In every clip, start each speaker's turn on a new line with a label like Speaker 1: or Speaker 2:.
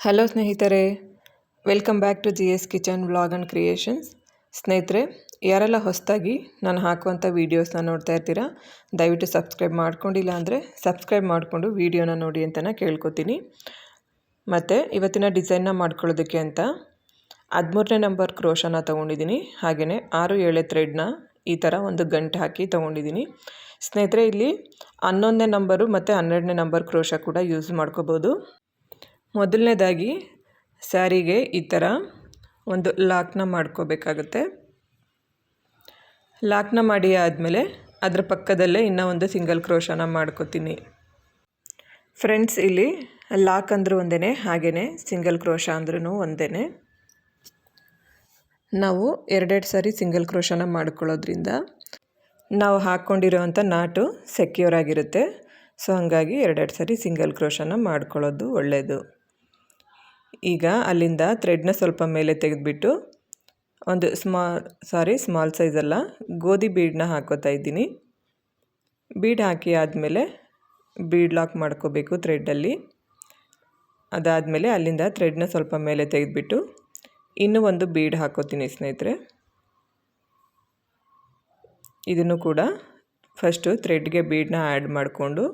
Speaker 1: Hello ಸ್ನೇಹಿತರೆ, welcome back to GS kitchen vlog and creations. ಸ್ನೇಹಿತರೆ, ಯಾರೆಲ್ಲ ಹೊಸದಾಗಿ ನಾನು ಹಾಕುವಂಥ ವೀಡಿಯೋಸ್ನ ನೋಡ್ತಾ ಇರ್ತೀರಾ, ದಯವಿಟ್ಟು ಸಬ್ಸ್ಕ್ರೈಬ್ ಮಾಡ್ಕೊಂಡಿಲ್ಲ ಅಂದರೆ ಸಬ್ಸ್ಕ್ರೈಬ್ ಮಾಡಿಕೊಂಡು ವೀಡಿಯೋನ ನೋಡಿ ಅಂತ ಕೇಳ್ಕೊತೀನಿ. ಮತ್ತು ಇವತ್ತಿನ ಡಿಸೈನ್ನ ಮಾಡ್ಕೊಳ್ಳೋದಕ್ಕೆ ಅಂತ 13ನೇ ನಂಬರ್ ಕ್ರೋಶನ ತೊಗೊಂಡಿದ್ದೀನಿ. ಹಾಗೆಯೇ 6 ಥ್ರೆಡ್ನ ಈ ಥರ ಒಂದು ಗಂಟು ಹಾಕಿ ತೊಗೊಂಡಿದ್ದೀನಿ. ಸ್ನೇಹಿತರೆ, ಇಲ್ಲಿ 11ನೇ ನಂಬರು ಮತ್ತು 12ನೇ ನಂಬರ್ ಕ್ರೋಶ ಕೂಡ ಯೂಸ್ ಮಾಡ್ಕೋಬೋದು. ಮೊದಲನೇದಾಗಿ ಸ್ಯಾರಿಗೆ ಈ ಥರ ಒಂದು ಲಾಕ್ನ ಮಾಡ್ಕೋಬೇಕಾಗುತ್ತೆ. ಲಾಕ್ನ ಮಾಡಿ ಆದಮೇಲೆ ಅದರ ಪಕ್ಕದಲ್ಲೇ ಇನ್ನೂ ಒಂದು ಸಿಂಗಲ್ ಕ್ರೋಶನ ಮಾಡ್ಕೋತೀನಿ. ಫ್ರೆಂಡ್ಸ್, ಇಲ್ಲಿ ಲಾಕ್ ಅಂದರೂ ಒಂದೇ, ಹಾಗೆಯೇ ಸಿಂಗಲ್ ಕ್ರೋಶ ಅಂದ್ರೂ ಒಂದೇ. ನಾವು ಎರಡೆರಡು ಸಾರಿ ಸಿಂಗಲ್ ಕ್ರೋಶನ ಮಾಡ್ಕೊಳ್ಳೋದ್ರಿಂದ ನಾವು ಹಾಕ್ಕೊಂಡಿರೋವಂಥ ನಾಟು ಸೆಕ್ಯೂರ್ ಆಗಿರುತ್ತೆ. ಸೊ ಹಾಗಾಗಿ ಎರಡೆರಡು ಸಾರಿ ಸಿಂಗಲ್ ಕ್ರೋಶನ ಮಾಡ್ಕೊಳ್ಳೋದು ಒಳ್ಳೆಯದು. ಈಗ ಅಲ್ಲಿಂದ ಥ್ರೆಡ್ನ ಸ್ವಲ್ಪ ಮೇಲೆ ತೆಗೆದುಬಿಟ್ಟು ಒಂದು ಸ್ಮಾಲ್ ಸೈಜಲ್ಲ, ಗೋಧಿ ಬೀಡನ್ನ ಹಾಕೋತಾ ಇದ್ದೀನಿ. ಬೀಡ್ ಹಾಕಿ ಆದಮೇಲೆ ಬೀಡ್ ಲಾಕ್ ಮಾಡ್ಕೋಬೇಕು ಥ್ರೆಡ್ಡಲ್ಲಿ. ಅದಾದಮೇಲೆ ಅಲ್ಲಿಂದ ಥ್ರೆಡ್ನ ಸ್ವಲ್ಪ ಮೇಲೆ ತೆಗೆದುಬಿಟ್ಟು ಇನ್ನೂ ಒಂದು ಬೀಡ್ ಹಾಕೋತೀನಿ ಸ್ನೇಹಿತರೆ. ಇದನ್ನು ಕೂಡ ಫಸ್ಟು ಥ್ರೆಡ್ಗೆ ಬೀಡನ್ನ ಆ್ಯಡ್ ಮಾಡಿಕೊಂಡು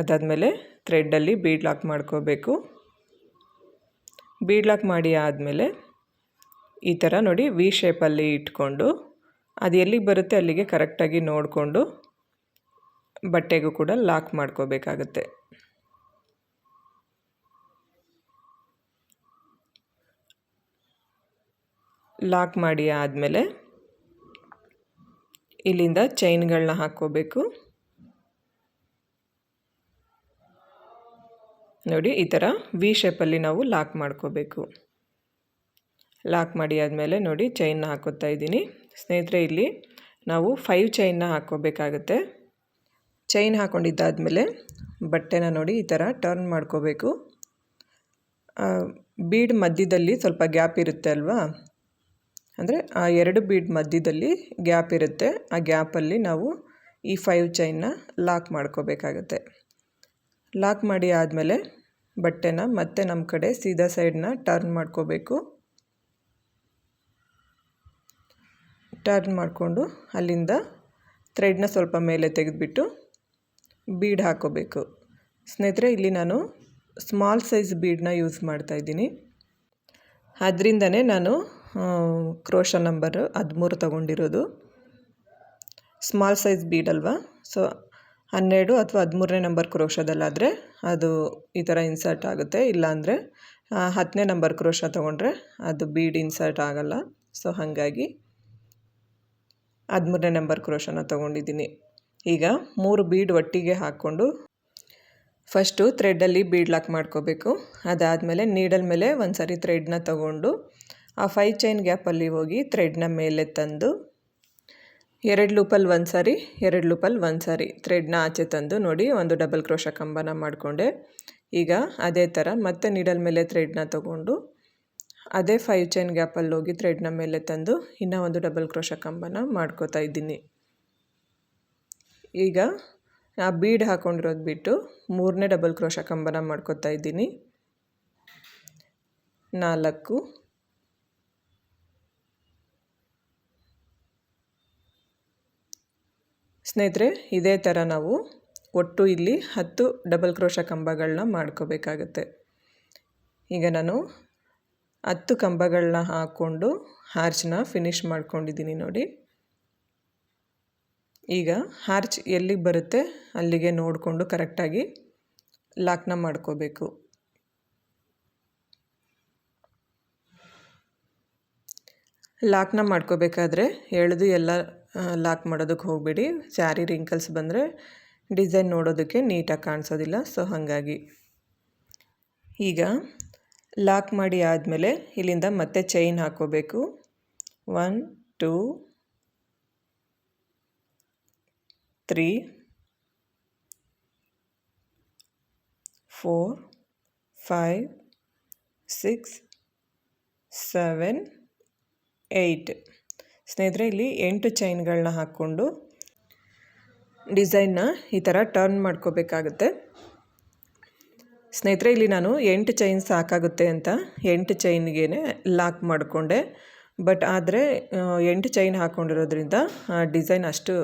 Speaker 1: ಅದಾದಮೇಲೆ ಥ್ರೆಡ್ಡಲ್ಲಿ ಬೀಡ್ ಲಾಕ್ ಮಾಡ್ಕೋಬೇಕು. ಬೀಡ್ ಲಾಕ್ ಮಾಡಿ ಆದಮೇಲೆ ಈ ಥರ ನೋಡಿ ವಿ ಶೇಪಲ್ಲಿ ಇಟ್ಕೊಂಡು ಅದು ಎಲ್ಲಿಗೆ ಬರುತ್ತೆ ಅಲ್ಲಿಗೆ ಕರೆಕ್ಟಾಗಿ ನೋಡಿಕೊಂಡು ಬಟ್ಟೆಗೂ ಕೂಡ ಲಾಕ್ ಮಾಡ್ಕೋಬೇಕಾಗುತ್ತೆ. ಲಾಕ್ ಮಾಡಿ ಆದಮೇಲೆ ಇಲ್ಲಿಂದ ಚೈನ್ಗಳನ್ನ ಹಾಕ್ಕೋಬೇಕು. ನೋಡಿ, ಈ ಥರ ವಿ ಶೇಪಲ್ಲಿ ನಾವು ಲಾಕ್ ಮಾಡ್ಕೋಬೇಕು. ಲಾಕ್ ಮಾಡಿ ಆದಮೇಲೆ ನೋಡಿ ಚೈನ್ನ ಹಾಕೋತಾ ಇದ್ದೀನಿ. ಸ್ನೇಹಿತರೆ, ಇಲ್ಲಿ ನಾವು 5 ಚೈನ್ನ ಹಾಕ್ಕೋಬೇಕಾಗುತ್ತೆ. ಚೈನ್ ಹಾಕ್ಕೊಂಡಿದ್ದಾದಮೇಲೆ ಬಟ್ಟೆನ ನೋಡಿ ಈ ಥರ ಟರ್ನ್ ಮಾಡ್ಕೋಬೇಕು. ಬೀಡ್ ಮಧ್ಯದಲ್ಲಿ ಸ್ವಲ್ಪ ಗ್ಯಾಪ್ ಇರುತ್ತೆ ಅಲ್ವಾ, ಅಂದರೆ ಆ 2 ಬೀಡ್ ಮಧ್ಯದಲ್ಲಿ ಗ್ಯಾಪ್ ಇರುತ್ತೆ. ಆ ಗ್ಯಾಪಲ್ಲಿ ನಾವು ಈ 5 ಚೈನ್ನ ಲಾಕ್ ಮಾಡ್ಕೋಬೇಕಾಗತ್ತೆ. ಲಾಕ್ ಮಾಡಿ ಆದಮೇಲೆ ಬಟ್ಟೆನ ಮತ್ತೆ ನಮ್ಮ ಕಡೆ ಸೀದಾ ಸೈಡನ್ನ ಟರ್ನ್ ಮಾಡ್ಕೋಬೇಕು. ಟರ್ನ್ ಮಾಡಿಕೊಂಡು ಅಲ್ಲಿಂದ ಥ್ರೆಡ್ನ ಸ್ವಲ್ಪ ಮೇಲೆ ತೆಗೆದುಬಿಟ್ಟು ಬೀಡ್ ಹಾಕೋಬೇಕು. ಸ್ನೇಹಿತರೆ, ಇಲ್ಲಿ ನಾನು ಸ್ಮಾಲ್ ಸೈಜ್ ಬೀಡನ್ನ ಯೂಸ್ ಮಾಡ್ತಾಯಿದ್ದೀನಿ. ಅದರಿಂದನೇ ನಾನು ಕ್ರೋಶ ನಂಬರ್ 13 ತೊಗೊಂಡಿರೋದು. ಸ್ಮಾಲ್ ಸೈಜ್ ಬೀಡ್ ಅಲ್ವಾ, ಸೊ 12 ಅಥವಾ 13ನೇ ನಂಬರ್ ಕ್ರೋಶದಲ್ಲಾದರೆ ಅದು ಈ ಥರ ಇನ್ಸರ್ಟ್ ಆಗುತ್ತೆ. ಇಲ್ಲಾಂದರೆ 10ನೇ ನಂಬರ್ ಕ್ರೋಶ ತೊಗೊಂಡ್ರೆ ಅದು ಬೀಡ್ ಇನ್ಸರ್ಟ್ ಆಗೋಲ್ಲ. ಸೊ ಹಾಗಾಗಿ 13ನೇ ನಂಬರ್ ಕ್ರೋಶನ ತೊಗೊಂಡಿದ್ದೀನಿ. ಈಗ 3 ಬೀಡ್ ಒಟ್ಟಿಗೆ ಹಾಕ್ಕೊಂಡು ಫಸ್ಟು ಥ್ರೆಡ್ಡಲ್ಲಿ ಬೀಡ್ ಲಾಕ್ ಮಾಡ್ಕೋಬೇಕು. ಅದಾದಮೇಲೆ ನೀಡಲ್ ಮೇಲೆ ಒಂದು ಸಾರಿ ಥ್ರೆಡ್ನ ತೊಗೊಂಡು ಆ 5 ಚೈನ್ ಗ್ಯಾಪಲ್ಲಿ ಹೋಗಿ ಥ್ರೆಡ್ನ ಮೇಲೆ ತಂದು 2 ಲೂಪಲ್ಲಿ ಒಂದು ಸಾರಿ 2 ಲೂಪಲ್ಲಿ ಒಂದು ಸಾರಿ ಥ್ರೆಡ್ನ ಆಚೆ ತಂದು ನೋಡಿ ಒಂದು ಡಬಲ್ ಕ್ರೋಶ ಕಂಬನ ಮಾಡಿಕೊಂಡೆ. ಈಗ ಅದೇ ಥರ ಮತ್ತೆ ನೀಡಲ್ ಮೇಲೆ ಥ್ರೆಡ್ನ ತೊಗೊಂಡು ಅದೇ 5 ಚೈನ್ ಗ್ಯಾಪಲ್ಲಿ ಹೋಗಿ ಥ್ರೆಡ್ನ ಮೇಲೆ ತಂದು ಇನ್ನೂ ಒಂದು ಡಬಲ್ ಕ್ರೋಶ ಕಂಬನ ಮಾಡ್ಕೋತಾ ಇದ್ದೀನಿ. ಈಗ ಆ ಬೀಡ್ ಹಾಕ್ಕೊಂಡಿರೋದು ಬಿಟ್ಟು 3ನೇ ಡಬಲ್ ಕ್ರೋಶ ಕಂಬನ ಮಾಡ್ಕೋತಾ ಇದ್ದೀನಿ. 4 ಸ್ನೇಹಿತರೆ, ಇದೇ ಥರ ನಾವು ಒಟ್ಟು ಇಲ್ಲಿ 10 ಡಬಲ್ ಕ್ರೋಶ ಕಂಬಗಳನ್ನ ಮಾಡ್ಕೋಬೇಕಾಗತ್ತೆ. ಈಗ ನಾನು 10 ಕಂಬಗಳನ್ನ ಹಾಕ್ಕೊಂಡು ಹಾರ್ಚನ್ನ ಫಿನಿಷ್ ಮಾಡ್ಕೊಂಡಿದ್ದೀನಿ ನೋಡಿ. ಈಗ ಹಾರ್ಚ್ ಎಲ್ಲಿಗೆ ಬರುತ್ತೆ ಅಲ್ಲಿಗೆ ನೋಡಿಕೊಂಡು ಕರೆಕ್ಟಾಗಿ ಲಾಕ್ನ ಮಾಡ್ಕೋಬೇಕು. ಲಾಕ್ನ ಮಾಡ್ಕೋಬೇಕಾದ್ರೆ ಎಳೆದು ಎಲ್ಲ ಲಾಕ್ ಮಾಡೋದಕ್ಕೆ ಹೋಗಬೇಡಿ. ಸ್ಯಾರಿ ರಿಂಕಲ್ಸ್ ಬಂದರೆ ಡಿಸೈನ್ ನೋಡೋದಕ್ಕೆ ನೀಟಾಗಿ ಕಾಣಿಸೋದಿಲ್ಲ. ಸೊ ಹಾಗಾಗಿ ಈಗ ಲಾಕ್ ಮಾಡಿ ಆದಮೇಲೆ ಇಲ್ಲಿಂದ ಮತ್ತೆ ಚೈನ್ ಹಾಕ್ಕೋಬೇಕು. 1 2 3 4 5 6 7 8 ಸ್ನೇಹಿತರೆ, ಇಲ್ಲಿ 8 ಚೈನ್ಗಳನ್ನ ಹಾಕ್ಕೊಂಡು ಡಿಸೈನ್ನ ಈ ಥರ ಟರ್ನ್ ಮಾಡ್ಕೋಬೇಕಾಗುತ್ತೆ. ಸ್ನೇಹಿತರೆ, ಇಲ್ಲಿ ನಾನು 8 ಚೈನ್ ಸಾಕಾಗುತ್ತೆ ಅಂತ 8 ಚೈನ್ಗೆ ಲಾಕ್ ಮಾಡಿಕೊಂಡೆ. ಬಟ್ ಆದರೆ 8 ಚೈನ್ ಹಾಕ್ಕೊಂಡಿರೋದ್ರಿಂದ ಡಿಸೈನ್ ಅಷ್ಟು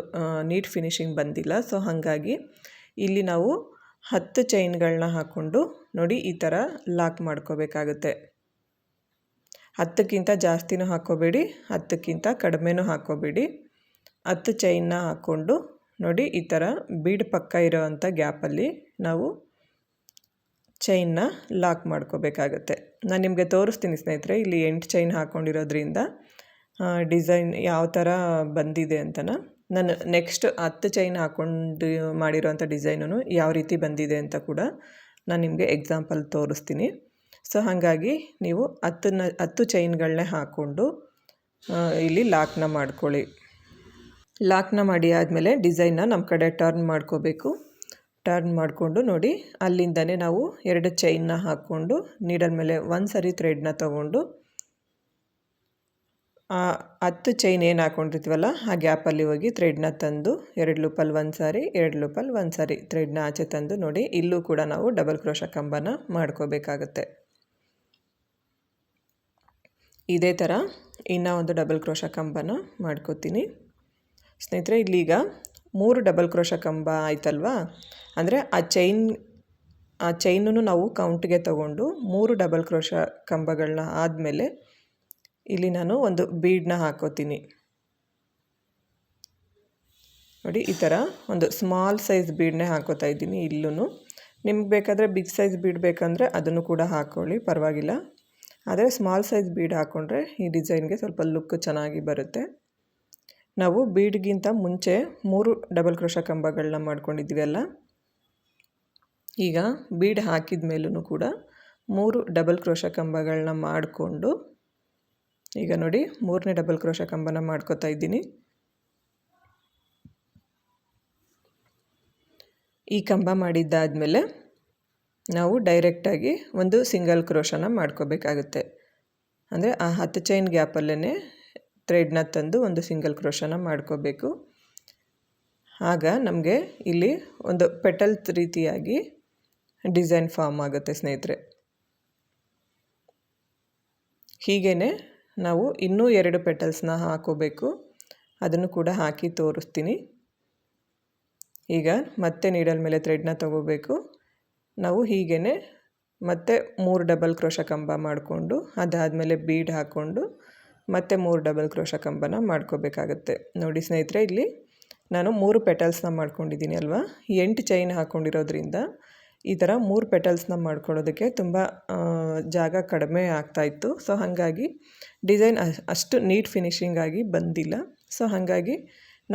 Speaker 1: ನೀಟ್ ಫಿನಿಶಿಂಗ್ ಬಂದಿಲ್ಲ. ಸೊ ಹಾಗಾಗಿ ಇಲ್ಲಿ ನಾವು 10 ಚೈನ್ಗಳನ್ನ ಹಾಕ್ಕೊಂಡು ನೋಡಿ ಈ ಥರ ಲಾಕ್ ಮಾಡ್ಕೋಬೇಕಾಗುತ್ತೆ. 10ಕ್ಕಿಂತ ಜಾಸ್ತಿನೂ ಹಾಕ್ಕೋಬೇಡಿ, 10ಕ್ಕಿಂತ ಕಡಿಮೆನೂ ಹಾಕ್ಕೋಬೇಡಿ. 10 ಚೈನ್ನ ಹಾಕ್ಕೊಂಡು ನೋಡಿ ಈ ಥರ ಬೀಡ್ ಪಕ್ಕ ಇರೋವಂಥ ಗ್ಯಾಪಲ್ಲಿ ನಾವು ಚೈನ್ನ ಲಾಕ್ ಮಾಡ್ಕೋಬೇಕಾಗತ್ತೆ. ನಾನು ನಿಮಗೆ ತೋರಿಸ್ತೀನಿ ಸ್ನೇಹಿತರೆ, ಇಲ್ಲಿ 8 ಚೈನ್ ಹಾಕ್ಕೊಂಡಿರೋದ್ರಿಂದ ಡಿಸೈನ್ ಯಾವ ಥರ ಬಂದಿದೆ ಅಂತನ. ನಾನು ನೆಕ್ಸ್ಟ್ 10 ಚೈನ್ ಹಾಕ್ಕೊಂಡು ಮಾಡಿರೋವಂಥ ಡಿಸೈನೂ ಯಾವ ರೀತಿ ಬಂದಿದೆ ಅಂತ ಕೂಡ ನಾನು ನಿಮಗೆ ಎಕ್ಸಾಂಪಲ್ ತೋರಿಸ್ತೀನಿ. ಸೊ ಹಾಗಾಗಿ ನೀವು 10 ಚೈನ್ಗಳನ್ನೇ ಹಾಕ್ಕೊಂಡು ಇಲ್ಲಿ ಲಾಕ್ನ ಮಾಡ್ಕೊಳ್ಳಿ. ಲಾಕ್ನ ಮಾಡಿ ಆದಮೇಲೆ ಡಿಸೈನ್ನ ನಮ್ಮ ಕಡೆ ಟರ್ನ್ ಮಾಡ್ಕೋಬೇಕು. ಟರ್ನ್ ಮಾಡಿಕೊಂಡು ನೋಡಿ ಅಲ್ಲಿಂದನೇ ನಾವು 2 ಚೈನ್ನ ಹಾಕ್ಕೊಂಡು ನೀಡಲ್ ಮೇಲೆ ಒಂದು ಸರಿ ಥ್ರೆಡ್ನ ತಗೊಂಡು 10 ಚೈನ್ ಏನು ಹಾಕ್ಕೊಂಡಿರ್ತೀವಲ್ಲ ಆ ಗ್ಯಾಪಲ್ಲಿ ಹೋಗಿ ಥ್ರೆಡ್ನ ತಂದು 2 ಲೂಪಲ್ಲಿ ಒಂದು ಸಾರಿ, 2 ಲೂಪಲ್ಲಿ ಒಂದು ಸಾರಿ ಥ್ರೆಡ್ನ ಆಚೆ ತಂದು ನೋಡಿ ಇಲ್ಲೂ ಕೂಡ ನಾವು ಡಬಲ್ ಕ್ರೋಶ ಕಂಬನ ಮಾಡ್ಕೋಬೇಕಾಗತ್ತೆ. ಇದೇ ಥರ ಇನ್ನೂ ಒಂದು ಡಬಲ್ ಕ್ರೋಶ ಕಂಬನ ಮಾಡ್ಕೋತೀನಿ. ಸ್ನೇಹಿತರೆ, ಇಲ್ಲೀಗ 3 ಡಬಲ್ ಕ್ರೋಶ ಕಂಬ ಆಯ್ತಲ್ವಾ, ಅಂದರೆ ಆ ಚೈನನ್ನು ನಾವು ಕೌಂಟ್ಗೆ ತಗೊಂಡು 3 ಡಬಲ್ ಕ್ರೋಶ ಕಂಬಗಳನ್ನ ಆದಮೇಲೆ ಇಲ್ಲಿ ನಾನು ಒಂದು ಬೀಡನ್ನ ಹಾಕೋತೀನಿ. ನೋಡಿ ಈ ಥರ ಒಂದು ಸ್ಮಾಲ್ ಸೈಜ್ ಬೀಡನ್ನೇ ಹಾಕೋತಾ ಇದ್ದೀನಿ. ಇಲ್ಲೂ ನಿಮ್ಗೆ ಬೇಕಾದರೆ ಬಿಗ್ ಸೈಜ್ ಬೀಡ್ ಬೇಕಂದರೆ ಅದನ್ನು ಕೂಡ ಹಾಕ್ಕೊಳ್ಳಿ, ಪರವಾಗಿಲ್ಲ. ಆದರೆ ಸ್ಮಾಲ್ ಸೈಜ್ ಬೀಡ್ ಹಾಕ್ಕೊಂಡ್ರೆ ಈ ಡಿಸೈನ್ಗೆ ಸ್ವಲ್ಪ ಲುಕ್ ಚೆನ್ನಾಗಿ ಬರುತ್ತೆ. ನಾವು ಬೀಡ್ಗಿಂತ ಮುಂಚೆ 3 ಡಬಲ್ ಕ್ರೋಶ ಕಂಬಗಳನ್ನ ಮಾಡ್ಕೊಂಡಿದ್ದೀವಲ್ಲ, ಈಗ ಬೀಡ್ ಹಾಕಿದ ಮೇಲೂ ಕೂಡ 3 ಡಬಲ್ ಕ್ರೋಶ ಕಂಬಗಳನ್ನ ಮಾಡಿಕೊಂಡು ಈಗ ನೋಡಿ 3ನೇ ಡಬಲ್ ಕ್ರೋಶ ಕಂಬನ ಮಾಡ್ಕೋತಾ ಇದ್ದೀನಿ. ಈ ಕಂಬ ಮಾಡಿದ್ದಾದಮೇಲೆ ನಾವು ಡೈರೆಕ್ಟಾಗಿ ಒಂದು ಸಿಂಗಲ್ ಕ್ರೋಶನ ಮಾಡ್ಕೋಬೇಕಾಗುತ್ತೆ. ಅಂದರೆ ಆ 10 ಚೈನ್ ಗ್ಯಾಪಲ್ಲೇ ಥ್ರೆಡ್ನ ತಂದು ಒಂದು ಸಿಂಗಲ್ ಕ್ರೋಶನ ಮಾಡ್ಕೋಬೇಕು. ಆಗ ನಮಗೆ ಇಲ್ಲಿ ಒಂದು ಪೆಟಲ್ಸ್ ರೀತಿಯಾಗಿ ಡಿಸೈನ್ ಫಾರ್ಮ್ ಆಗುತ್ತೆ ಸ್ನೇಹಿತರೆ. ಹೀಗೇ ನಾವು ಇನ್ನೂ 2 ಪೆಟಲ್ಸ್ನ ಹಾಕೋಬೇಕು. ಅದನ್ನು ಕೂಡ ಹಾಕಿ ತೋರಿಸ್ತೀನಿ. ಈಗ ಮತ್ತೆ ನೀಡಲ್ ಮೇಲೆ ಥ್ರೆಡ್ನ ತಗೋಬೇಕು. ನಾವು ಹೀಗೇ ಮತ್ತೆ 3 ಡಬಲ್ ಕ್ರೋಶ ಕಂಬ ಮಾಡಿಕೊಂಡು ಅದಾದಮೇಲೆ ಬೀಡ್ ಹಾಕ್ಕೊಂಡು ಮತ್ತೆ 3 ಡಬಲ್ ಕ್ರೋಶ ಕಂಬನ ಮಾಡ್ಕೋಬೇಕಾಗತ್ತೆ. ನೋಡಿ ಸ್ನೇಹಿತರೆ, ಇಲ್ಲಿ ನಾನು 3 ಪೆಟಲ್ಸ್ನ ಮಾಡ್ಕೊಂಡಿದ್ದೀನಿ ಅಲ್ವಾ. 8 ಚೈನ್ ಹಾಕ್ಕೊಂಡಿರೋದ್ರಿಂದ ಈ ಥರ 3 ಪೆಟಲ್ಸ್ನ ಮಾಡ್ಕೊಳ್ಳೋದಕ್ಕೆ ತುಂಬ ಜಾಗ ಕಡಿಮೆ ಆಗ್ತಾಯಿತ್ತು. ಸೊ ಹಾಗಾಗಿ ಡಿಸೈನ್ ಅಷ್ಟು ನೀಟ್ ಫಿನಿಶಿಂಗ್ ಆಗಿ ಬಂದಿಲ್ಲ. ಸೊ ಹಾಗಾಗಿ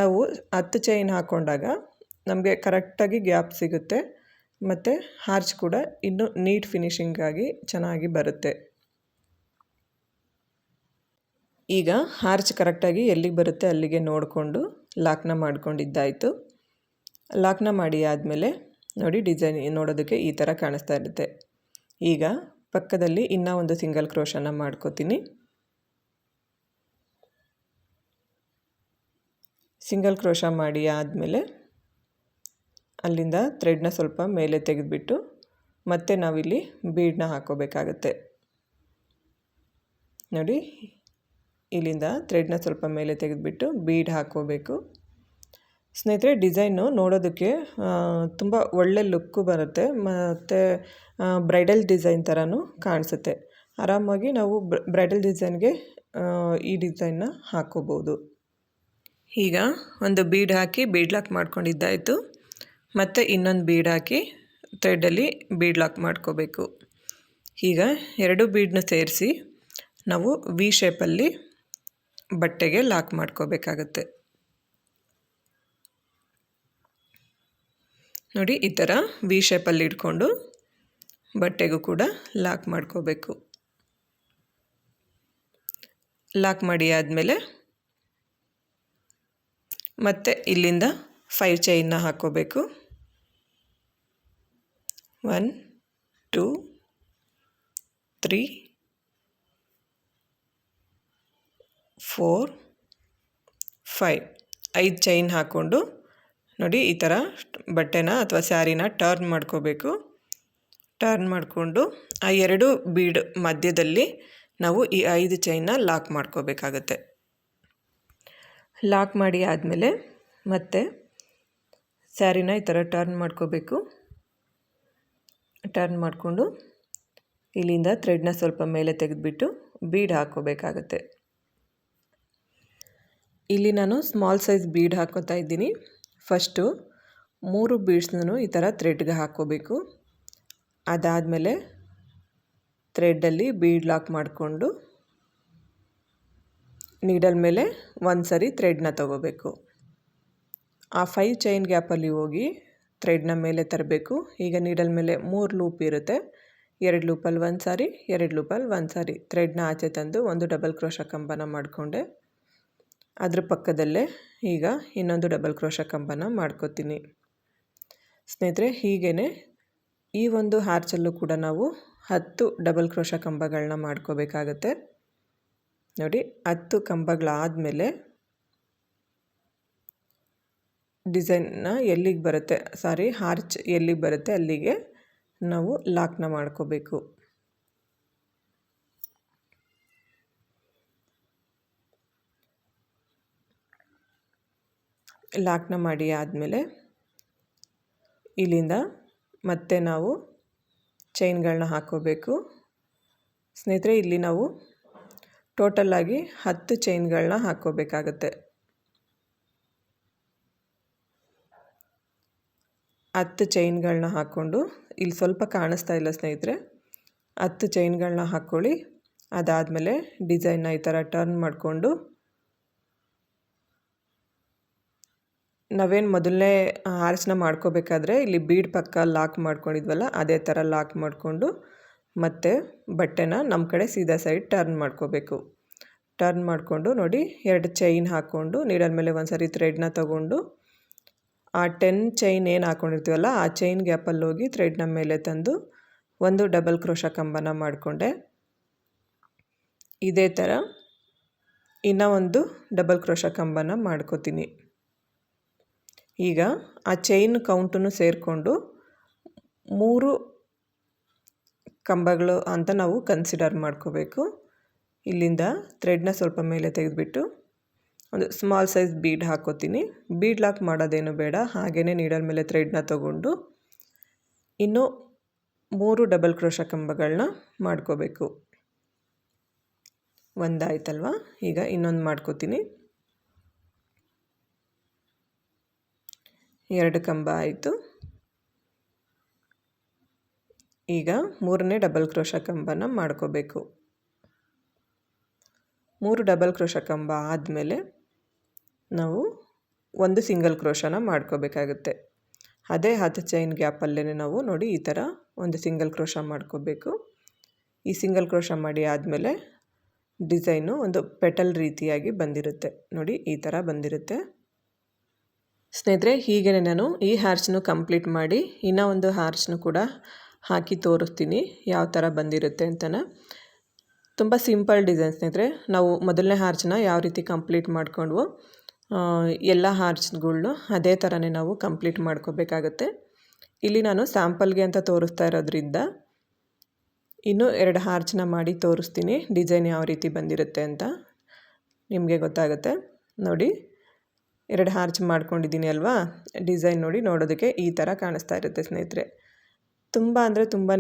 Speaker 1: ನಾವು 10 ಚೈನ್ ಹಾಕ್ಕೊಂಡಾಗ ನಮಗೆ ಕರೆಕ್ಟಾಗಿ ಗ್ಯಾಪ್ ಸಿಗುತ್ತೆ ಮತ್ತು ಹಾರ್ಚ್ ಕೂಡ ಇನ್ನೂ ನೀಟ್ ಫಿನಿಶಿಂಗಾಗಿ ಚೆನ್ನಾಗಿ ಬರುತ್ತೆ. ಈಗ ಹಾರ್ಚ್ ಕರೆಕ್ಟಾಗಿ ಎಲ್ಲಿಗೆ ಬರುತ್ತೆ ಅಲ್ಲಿಗೆ ನೋಡಿಕೊಂಡು ಲಾಕ್ನ ಮಾಡ್ಕೊಂಡಿದ್ದಾಯಿತು. ಲಾಕ್ನ ಮಾಡಿ ಆದಮೇಲೆ ನೋಡಿ ಡಿಸೈನ್ ನೋಡೋದಕ್ಕೆ ಈ ಥರ ಕಾಣಿಸ್ತಾ ಇರುತ್ತೆ. ಈಗ ಪಕ್ಕದಲ್ಲಿ ಇನ್ನೂ ಒಂದು ಸಿಂಗಲ್ ಕ್ರೋಶನ ಮಾಡ್ಕೋತೀನಿ. ಸಿಂಗಲ್ ಕ್ರೋಶ ಮಾಡಿ ಆದಮೇಲೆ ಅಲ್ಲಿಂದ ಥ್ರೆಡ್ನ ಸ್ವಲ್ಪ ಮೇಲೆ ತೆಗೆದುಬಿಟ್ಟು ಮತ್ತೆ ನಾವಿಲ್ಲಿ ಬೀಡನ್ನ ಹಾಕೋಬೇಕಾಗತ್ತೆ. ನೋಡಿ ಇಲ್ಲಿಂದ ಥ್ರೆಡ್ನ ಸ್ವಲ್ಪ ಮೇಲೆ ತೆಗೆದುಬಿಟ್ಟು ಬೀಡ್ ಹಾಕೋಬೇಕು. ಸ್ನೇಹಿತರೆ, ಡಿಸೈನು ನೋಡೋದಕ್ಕೆ ತುಂಬ ಒಳ್ಳೆ ಲುಕ್ಕು ಬರುತ್ತೆ ಮತ್ತು ಬ್ರೈಡಲ್ ಡಿಸೈನ್ ಥರನೂ ಕಾಣಿಸುತ್ತೆ. ಆರಾಮಾಗಿ ನಾವು ಬ್ರೈಡಲ್ ಡಿಸೈನ್ಗೆ ಈ ಡಿಸೈನ್ನ ಹಾಕ್ಕೋಬೋದು. ಈಗ ಒಂದು ಬೀಡ್ ಹಾಕಿ ಬೀಡ್ ಲಾಕ್ ಮಾಡ್ಕೊಂಡಿದ್ದಾಯಿತು. ಮತ್ತು ಇನ್ನೊಂದು ಬೀಡ್ ಹಾಕಿ ಥ್ರೆಡ್ಡಲ್ಲಿ ಬೀಡ್ ಲಾಕ್ ಮಾಡ್ಕೋಬೇಕು. ಈಗ 2 ಬೀಡನ್ನ ಸೇರಿಸಿ ನಾವು ವಿ ಶೇಪಲ್ಲಿ ಬಟ್ಟೆಗೆ ಲಾಕ್ ಮಾಡ್ಕೋಬೇಕಾಗತ್ತೆ. ನೋಡಿ ಈ ಥರ ವಿ ಶೇಪಲ್ಲಿ ಇಟ್ಕೊಂಡು ಬಟ್ಟೆಗೂ ಕೂಡ ಲಾಕ್ ಮಾಡ್ಕೋಬೇಕು. ಲಾಕ್ ಮಾಡಿ ಆದಮೇಲೆ ಮತ್ತೆ ಇಲ್ಲಿಂದ 5 ಚೈನ್ನ ಹಾಕ್ಕೋಬೇಕು. 1 2 3 4 5 5 ಚೈನ್ ಹಾಕ್ಕೊಂಡು ನೋಡಿ ಈ ಥರ ಬಟ್ಟೆನ ಅಥವಾ ಸ್ಯಾರಿನ ಟರ್ನ್ ಮಾಡ್ಕೋಬೇಕು. ಟರ್ನ್ ಮಾಡಿಕೊಂಡು ಆ 2 ಬೀಡ್ ಮಧ್ಯದಲ್ಲಿ ನಾವು ಈ 5 ಚೈನ್ನ ಲಾಕ್ ಮಾಡ್ಕೋಬೇಕಾಗತ್ತೆ. ಲಾಕ್ ಮಾಡಿ ಆದಮೇಲೆ ಮತ್ತೆ ಸ್ಯಾರಿನ ಈ ಥರ ಟರ್ನ್ ಮಾಡ್ಕೋಬೇಕು. ಟರ್ನ್ ಮಾಡಿಕೊಂಡು ಇಲ್ಲಿಂದ ಥ್ರೆಡ್ನ ಸ್ವಲ್ಪ ಮೇಲೆ ತೆಗೆದುಬಿಟ್ಟು ಬೀಡ್ ಹಾಕ್ಕೋಬೇಕಾಗತ್ತೆ. ಇಲ್ಲಿ ನಾನು ಸ್ಮಾಲ್ ಸೈಜ್ ಬೀಡ್ ಹಾಕೋತಾ ಇದ್ದೀನಿ. ಫಸ್ಟು 3 ಬೀಡ್ಸ್ನೂ ಈ ಥರ ಥ್ರೆಡ್ಗೆ ಹಾಕ್ಕೋಬೇಕು. ಅದಾದಮೇಲೆ ಥ್ರೆಡ್ಡಲ್ಲಿ ಬೀಡ್ ಲಾಕ್ ಮಾಡಿಕೊಂಡು ನೀಡಲ್ ಮೇಲೆ ಒಂದು ಸರಿ ಥ್ರೆಡ್ನ ತಗೋಬೇಕು. ಆ 5 ಚೈನ್ ಗ್ಯಾಪಲ್ಲಿ ಹೋಗಿ ಥ್ರೆಡ್ನ ಮೇಲೆ ತರಬೇಕು. ಈಗ ನೀಡಲ್ ಮೇಲೆ 3 ಲೂಪ್ ಇರುತ್ತೆ. 2 ಲೂಪಲ್ಲಿ ಒಂದು ಸಾರಿ, 2 ಲೂಪಲ್ಲಿ ಒಂದು ಸಾರಿ ಥ್ರೆಡ್ನ ಆಚೆ ತಂದು ಒಂದು ಡಬಲ್ ಕ್ರೋಶಾ ಕಂಬನ ಮಾಡಿಕೊಂಡೆ. ಅದ್ರ ಪಕ್ಕದಲ್ಲೇ ಈಗ ಇನ್ನೊಂದು ಡಬಲ್ ಕ್ರೋಶಾ ಕಂಬನ ಮಾಡ್ಕೋತೀನಿ. ಸ್ನೇಹಿತರೆ, ಹೀಗೇ ಈ ಒಂದು ಹ್ಯಾರ್ಚಲ್ಲೂ ಕೂಡ ನಾವು 10 ಡಬಲ್ ಕ್ರೋಶಾ ಕಂಬಗಳನ್ನ ಮಾಡ್ಕೋಬೇಕಾಗತ್ತೆ. ನೋಡಿ, 10 ಕಂಬಗಳಾದಮೇಲೆ ಡಿಸೈನ್ನ ಎಲ್ಲಿಗೆ ಬರುತ್ತೆ, ಹಾರ್ಚ್ ಎಲ್ಲಿಗೆ ಬರುತ್ತೆ ಅಲ್ಲಿಗೆ ನಾವು ಲಾಕ್ನ ಮಾಡ್ಕೋಬೇಕು. ಲಾಕ್ನ ಮಾಡಿ ಆದಮೇಲೆ ಇಲ್ಲಿಂದ ಮತ್ತೆ ನಾವು ಚೈನ್ಗಳನ್ನ ಹಾಕ್ಕೋಬೇಕು. ಸ್ನೇಹಿತರೆ, ಇಲ್ಲಿ ನಾವು ಟೋಟಲಾಗಿ 10 ಚೈನ್ಗಳನ್ನ ಹಾಕ್ಕೋಬೇಕಾಗತ್ತೆ. 10 ಚೈನ್ಗಳನ್ನ ಹಾಕ್ಕೊಂಡು ಇಲ್ಲಿ ಸ್ವಲ್ಪ ಕಾಣಿಸ್ತಾ ಇಲ್ಲ ಸ್ನೇಹಿತರೆ, 10 ಚೈನ್ಗಳನ್ನ ಹಾಕ್ಕೊಳ್ಳಿ. ಅದಾದಮೇಲೆ ಡಿಸೈನ್ನ ಈ ಥರ ಟರ್ನ್ ಮಾಡಿಕೊಂಡು ನಾವೇನು ಮೊದಲನೇ ಹಾರ್ಚನ್ನ ಮಾಡ್ಕೋಬೇಕಾದ್ರೆ ಇಲ್ಲಿ ಬೀಡ್ ಪಕ್ಕ ಲಾಕ್ ಮಾಡ್ಕೊಂಡಿದ್ವಲ್ಲ, ಅದೇ ಥರ ಲಾಕ್ ಮಾಡಿಕೊಂಡು ಮತ್ತೆ ಬಟ್ಟೆನ ನಮ್ಮ ಕಡೆ ಸೀದಾ ಸೈಡ್ ಟರ್ನ್ ಮಾಡ್ಕೋಬೇಕು. ಟರ್ನ್ ಮಾಡಿಕೊಂಡು ನೋಡಿ, 2 ಚೈನ್ ಹಾಕ್ಕೊಂಡು ನೀಡಲ್ ಮೇಲೆ ಒಂದು ಸರಿ ಥ್ರೆಡ್ನ ತಗೊಂಡು ಆ 10 ಚೈನ್ ಏನು ಹಾಕ್ಕೊಂಡಿರ್ತೀವಲ್ಲ ಆ ಚೈನ್ ಗ್ಯಾಪಲ್ಲಿ ಹೋಗಿ ಥ್ರೆಡ್ನ ಮೇಲೆ ತಂದು ಒಂದು ಡಬಲ್ ಕ್ರೋಶಾ ಕಂಬನ ಮಾಡಿಕೊಂಡೆ. ಇದೇ ಥರ ಇನ್ನೂ ಒಂದು ಡಬಲ್ ಕ್ರೋಶಾ ಕಂಬನ ಮಾಡ್ಕೋತೀನಿ. ಈಗ ಆ ಚೈನ್ ಕೌಂಟನ್ನು ಸೇರಿಕೊಂಡು 3 ಕಂಬಗಳು ಅಂತ ನಾವು ಕನ್ಸಿಡರ್ ಮಾಡ್ಕೋಬೇಕು. ಇಲ್ಲಿಂದ ಥ್ರೆಡ್ನ ಸ್ವಲ್ಪ ಮೇಲೆ ತೆಗೆದುಬಿಟ್ಟು ಒಂದು ಸ್ಮಾಲ್ ಸೈಜ್ ಬೀಡ್ ಹಾಕೋತೀನಿ. ಬೀಡ್ ಲಾಕ್ ಮಾಡೋದೇನು ಬೇಡ, ಹಾಗೆಯೇ ನೀಡಲ್ ಮೇಲೆ ಥ್ರೆಡ್ನ ತಗೊಂಡು ಇನ್ನೂ 3 ಡಬಲ್ ಕ್ರೋಶಾ ಕಂಬಗಳನ್ನ ಮಾಡ್ಕೋಬೇಕು. ಒಂದಾಯ್ತಲ್ವ, ಈಗ ಇನ್ನೊಂದು ಮಾಡ್ಕೋತೀನಿ. 2 ಕಂಬ ಆಯಿತು. ಈಗ 3ನೇ ಡಬಲ್ ಕ್ರೋಶಾ ಕಂಬನ ಮಾಡ್ಕೋಬೇಕು. 3 ಡಬಲ್ ಕ್ರೋಶಾ ಕಂಬ ಆದಮೇಲೆ ನಾವು ಒಂದು ಸಿಂಗಲ್ ಕ್ರೋಶಾನ ಮಾಡ್ಕೋಬೇಕಾಗುತ್ತೆ. ಅದೇ 10 ಚೈನ್ ಗ್ಯಾಪಲ್ಲೇ ನಾವು ನೋಡಿ ಈ ಥರ ಒಂದು ಸಿಂಗಲ್ ಕ್ರೋಶಾ ಮಾಡ್ಕೋಬೇಕು. ಈ ಸಿಂಗಲ್ ಕ್ರೋಶಾ ಮಾಡಿ ಆದಮೇಲೆ ಡಿಸೈನು ಒಂದು ಪೆಟಲ್ ರೀತಿಯಾಗಿ ಬಂದಿರುತ್ತೆ. ನೋಡಿ, ಈ ಥರ ಬಂದಿರುತ್ತೆ. ಸ್ನೇಹಿತರೆ, ಹೀಗೆ ನಾನು ಈ ಹ್ಯಾರ್ಚನ್ನು ಕಂಪ್ಲೀಟ್ ಮಾಡಿ ಇನ್ನೂ ಒಂದು ಹ್ಯಾರ್ಚನ್ನು ಕೂಡ ಹಾಕಿ ತೋರಿಸ್ತೀನಿ ಯಾವ ಥರ ಬಂದಿರುತ್ತೆ ಅಂತನ. ತುಂಬ ಸಿಂಪಲ್ ಡಿಸೈನ್ ಸ್ನೇಹಿತರೆ. ನಾವು ಮೊದಲನೇ ಹ್ಯಾರ್ಚನ್ನ ಯಾವ ರೀತಿ ಕಂಪ್ಲೀಟ್ ಮಾಡ್ಕೊಂಡ್ವೋ ಎಲ್ಲ ಹ್ಯಾರ್ಚ್ಗಳ್ನು ಅದೇ ಥರನೇ ನಾವು ಕಂಪ್ಲೀಟ್ ಮಾಡ್ಕೋಬೇಕಾಗತ್ತೆ. ಇಲ್ಲಿ ನಾನು ಸ್ಯಾಂಪಲ್ಗೆ ಅಂತ ತೋರಿಸ್ತಾ ಇರೋದ್ರಿಂದ ಇನ್ನೂ 2 ಹ್ಯಾರ್ಚನ್ನ ಮಾಡಿ ತೋರಿಸ್ತೀನಿ, ಡಿಸೈನ್ ಯಾವ ರೀತಿ ಬಂದಿರುತ್ತೆ ಅಂತ ನಿಮಗೆ ಗೊತ್ತಾಗುತ್ತೆ. ನೋಡಿ, 2 ಹ್ಯಾರ್ಚ್ ಮಾಡ್ಕೊಂಡಿದ್ದೀನಿ ಅಲ್ವಾ, ಡಿಸೈನ್ ನೋಡಿ, ನೋಡೋದಕ್ಕೆ ಈ ಥರ ಕಾಣಿಸ್ತಾ ಇರುತ್ತೆ ಸ್ನೇಹಿತರೆ. ತುಂಬ ಅಂದರೆ ತುಂಬಾ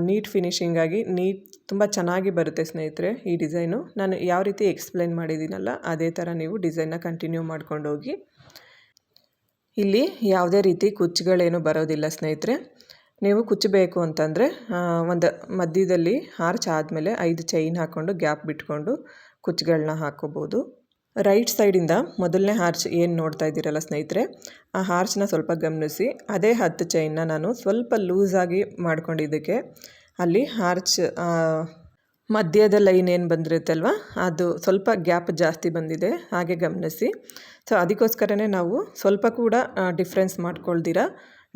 Speaker 1: ನೀಟ್ ಫಿನಿಶಿಂಗ್ ಆಗಿ ತುಂಬ ಚೆನ್ನಾಗಿ ಬರುತ್ತೆ ಸ್ನೇಹಿತರೆ ಈ ಡಿಸೈನು. ನಾನು ಯಾವ ರೀತಿ ಎಕ್ಸ್ಪ್ಲೈನ್ ಮಾಡಿದ್ದೀನಲ್ಲ ಅದೇ ಥರ ನೀವು ಡಿಸೈನ್ನ ಕಂಟಿನ್ಯೂ ಮಾಡ್ಕೊಂಡು ಹೋಗಿ. ಇಲ್ಲಿ ಯಾವುದೇ ರೀತಿ ಕುಚ್ಚುಗಳೇನು ಬರೋದಿಲ್ಲ ಸ್ನೇಹಿತರೆ. ನೀವು ಕುಚ್ಚಬೇಕು ಅಂತಂದರೆ ಒಂದು ಮಧ್ಯದಲ್ಲಿ ಹಾರ್ಚ್ ಆದಮೇಲೆ 5 ಚೈನ್ ಹಾಕ್ಕೊಂಡು ಗ್ಯಾಪ್ ಬಿಟ್ಕೊಂಡು ಕುಚ್ಚುಗಳನ್ನ ಹಾಕ್ಕೋಬೋದು. ರೈಟ್ ಸೈಡಿಂದ ಮೊದಲನೇ ಹಾರ್ಚ್ ಏನು ನೋಡ್ತಾ ಇದ್ದೀರಲ್ಲ ಸ್ನೇಹಿತರೆ, ಆ ಹಾರ್ಚ್ನ ಸ್ವಲ್ಪ ಗಮನಿಸಿ. ಅದೇ 10 ಚೈನ್ನ ನಾನು ಸ್ವಲ್ಪ ಲೂಸಾಗಿ ಮಾಡ್ಕೊಂಡಿದ್ದಕ್ಕೆ ಅಲ್ಲಿ ಹಾರ್ಚ್ ಮಧ್ಯದ ಲೈನ್ ಏನು ಬಂದಿರುತ್ತಲ್ವ ಅದು ಸ್ವಲ್ಪ ಗ್ಯಾಪ್ ಜಾಸ್ತಿ ಬಂದಿದೆ, ಹಾಗೆ ಗಮನಿಸಿ. ಸೊ ಅದಕ್ಕೋಸ್ಕರನೇ ನಾವು ಸ್ವಲ್ಪ ಕೂಡ ಡಿಫ್ರೆನ್ಸ್ ಮಾಡ್ಕೊಳ್ದಿರ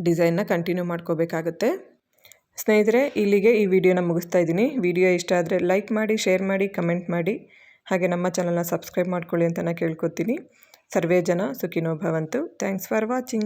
Speaker 1: ಡಿಸೈನ್ನ ಕಂಟಿನ್ಯೂ ಮಾಡ್ಕೋಬೇಕಾಗತ್ತೆ. ಸ್ನೇಹಿತರೆ, ಇಲ್ಲಿಗೆ ಈ ವಿಡಿಯೋನ ಮುಗಿಸ್ತಾ ಇದ್ದೀನಿ. ವಿಡಿಯೋ ಇಷ್ಟ ಆದರೆ ಲೈಕ್ ಮಾಡಿ, ಶೇರ್ ಮಾಡಿ, ಕಮೆಂಟ್ ಮಾಡಿ, ಹಾಗೆ ನಮ್ಮ ಚಾನಲ್ನ ಸಬ್ಸ್ಕ್ರೈಬ್ ಮಾಡ್ಕೊಳ್ಳಿ ಅಂತ ನಾನು ಕೇಳ್ಕೊತೀನಿ. ಸರ್ವೇ ಜನ ಸುಖಿನೋ ಭವಂತು. Thanks for watching.